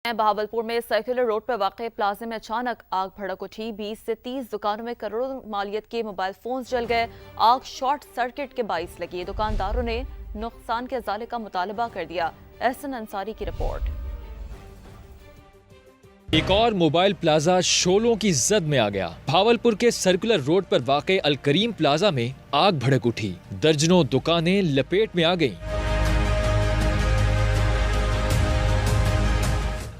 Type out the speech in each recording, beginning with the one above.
बहावलपुर में circular road पर वाक़ प्लाजा में अचानक आग भड़क उठी। 20 से 30 दुकानों में करोड़ों मालियत के मोबाइल फोन्स जल गए। आग शॉर्ट सर्किट के बाइस लगी। दुकानदारों ने नुकसान के इजाले का मुतालबा कर दिया। एहसन अंसारी की रिपोर्ट। एक और मोबाइल प्लाजा शोलों की जद में आ गया। भावलपुर के सर्कुलर रोड पर वाक़ अल करीम प्लाजा में आग भड़क उठी। दर्जनों दुकानें लपेट में आ गईं।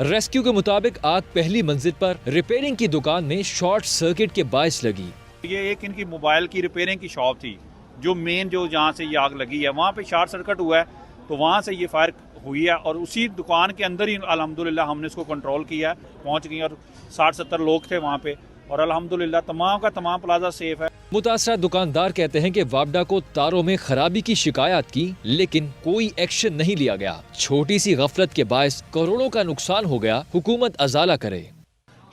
रेस्क्यू के मुताबिक आग पहली मंजिल पर रिपेयरिंग की दुकान में शॉर्ट सर्किट के बाइस लगी। ये एक इनकी मोबाइल की रिपेयरिंग की शॉप थी, जो मेन जो जहाँ से ये आग लगी है वहाँ पे शॉर्ट सर्किट हुआ है, तो वहाँ से ये फायर हुई है और उसी दुकान के अंदर ही अल्हम्दुलिल्लाह हमने इसको कंट्रोल किया, पहुँच गई और 60-70 लोग थे वहाँ पे और अल्हम्दुलिल्लाह तमाम का तमाम प्लाजा सेफ है। मुतासरा दुकानदार कहते हैं कि वापडा को तारों में खराबी की शिकायत की, लेकिन कोई एक्शन नहीं लिया गया। छोटी सी गफलत के बायस करोड़ों का नुकसान हो गया। हुकूमत अजाला करे।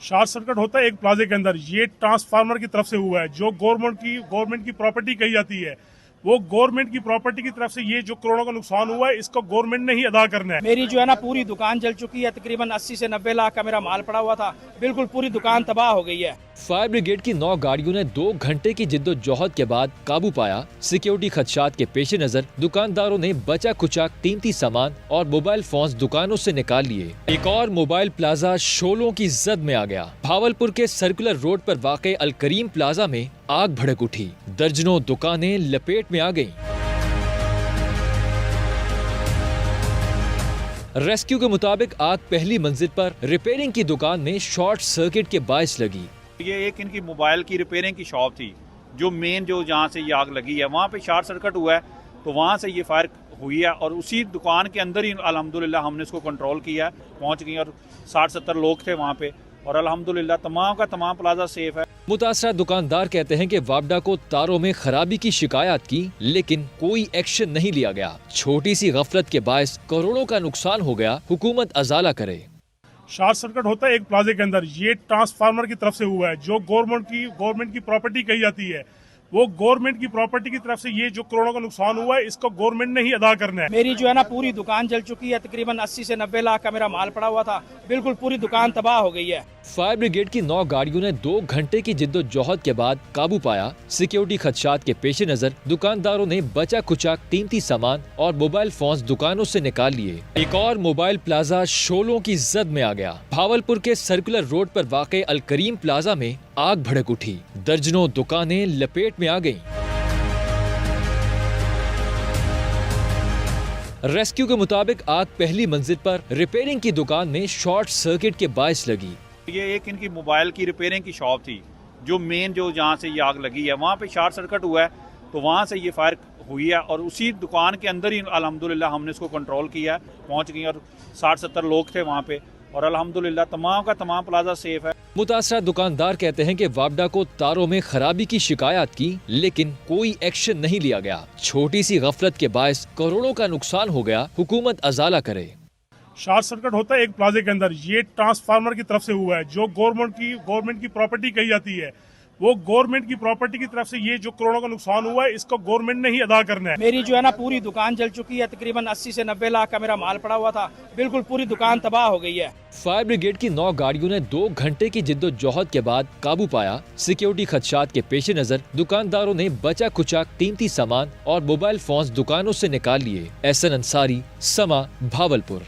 शॉर्ट सर्किट होता है एक प्लाजे के अंदर, ये ट्रांसफार्मर की तरफ से हुआ है, जो गवर्नमेंट की प्रॉपर्टी कही जाती है, वो गवर्नमेंट की प्रॉपर्टी की तरफ से ये जो करोड़ों का नुकसान हुआ है इसको गवर्नमेंट ने ही अदा करना है। मेरी जो है ना पूरी दुकान जल चुकी है। तकरीबन 80 से 90 लाख का मेरा माल पड़ा हुआ था। बिल्कुल पूरी दुकान तबाह हो गई है। फायर ब्रिगेड की 9 गाड़ियों ने 2 घंटे की जिद्दोजहद के बाद काबू पाया। सिक्योरिटी खदशात के पेश नजर दुकानदारों ने बचा कुचा कीमती सामान और मोबाइल फोन्स दुकानों से निकाल लिए। एक और मोबाइल प्लाजा शोलों की जद में आ गया। भावलपुर के सर्कुलर रोड पर वाक़ अल करीम प्लाजा में आग भड़क उठी। दर्जनों दुकानें लपेट में आ गईं। रेस्क्यू के मुताबिक आग पहली मंजिल पर रिपेयरिंग की दुकान में शॉर्ट सर्किट के बाइस लगी। ये एक इनकी मोबाइल की रिपेयरिंग की शॉप थी, जो मेन जो जहाँ से ये आग लगी है वहाँ पे शॉर्ट सर्किट हुआ है, तो वहाँ से ये फायर हुई है और उसी दुकान के अंदर ही अल्हम्दुलिल्लाह हमने इसको कंट्रोल किया, पहुँच गई और 60-70 लोग थे वहाँ पे और अल्हम्दुलिल्लाह तमाम का तमाम प्लाजा सेफ है। मुतासरा दुकानदार कहते हैं कि वापडा को तारों में खराबी की शिकायत की, लेकिन कोई एक्शन नहीं लिया गया। छोटी सी गफलत के बायस करोड़ों का नुकसान हो गया। हुकूमत अजाला करे। शॉर्ट सर्किट होता है एक प्लाजे के अंदर, ये ट्रांसफार्मर की तरफ से हुआ है, जो गवर्नमेंट की प्रॉपर्टी कही जाती है, वो गवर्नमेंट की प्रॉपर्टी की तरफ से ये जो करोड़ों का नुकसान हुआ है इसको गवर्नमेंट ने ही अदा करना है। मेरी जो है ना पूरी दुकान जल चुकी है। तकरीबन 80 से 90 लाख का मेरा माल पड़ा हुआ था। बिल्कुल पूरी दुकान तबाह हो गई है। फायर ब्रिगेड की 9 गाड़ियों ने 2 घंटे की जिद्दोजहद के बाद काबू पाया। सिक्योरिटी खदशात के पेश नजर दुकानदारों ने बचा कुचा कीमती सामान और मोबाइल फोन्स दुकानों से निकाल लिए। एक और मोबाइल प्लाजा शोलों की जद में आ गया। भावलपुर के सर्कुलर रोड पर वाक़ अल करीम प्लाजा में आग भड़क उठी। दर्जनों दुकानें लपेट में आ गईं। रेस्क्यू के मुताबिक आग पहली मंजिल पर रिपेयरिंग की दुकान में शॉर्ट सर्किट के बाइस लगी। ये एक इनकी मोबाइल की रिपेयरिंग की शॉप थी, जो मेन जो जहाँ से ये आग लगी है वहाँ पे शॉर्ट सर्किट हुआ है, तो वहाँ से ये फायर हुई है और उसी दुकान के अंदर ही अल्हम्दुलिल्लाह हमने इसको कंट्रोल किया, पहुँच गई और 60-70 लोग थे वहाँ पे और अल्हम्दुलिल्लाह तमाम का तमाम प्लाजा सेफ है। मुतासरा दुकानदार कहते हैं कि वापडा को तारों में खराबी की शिकायत की, लेकिन कोई एक्शन नहीं लिया गया। छोटी सी गफलत के बायस करोड़ों का नुकसान हो गया। हुकूमत अजाला करे। शॉर्ट सर्किट होता है एक प्लाजे के अंदर, ये ट्रांसफार्मर की तरफ से हुआ है, जो गवर्नमेंट की प्रॉपर्टी कही जाती है, वो गवर्नमेंट की प्रॉपर्टी की तरफ से ये जो करोड़ों का नुकसान हुआ है इसको गवर्नमेंट ने ही अदा करना है। मेरी जो है ना पूरी दुकान जल चुकी है। तकरीबन 80 से 90 लाख का मेरा माल पड़ा हुआ था। बिल्कुल पूरी दुकान तबाह हो गई है। फायर ब्रिगेड की 9 गाड़ियों ने 2 घंटे की जिद्दोजहद के बाद काबू पाया। सिक्योरिटी खदशात के पेश नजर दुकानदारों ने बचा कुचा कीमती सामान और मोबाइल फोन्स दुकानों से निकाल लिए। एहसन अंसारी, समा, भावलपुर।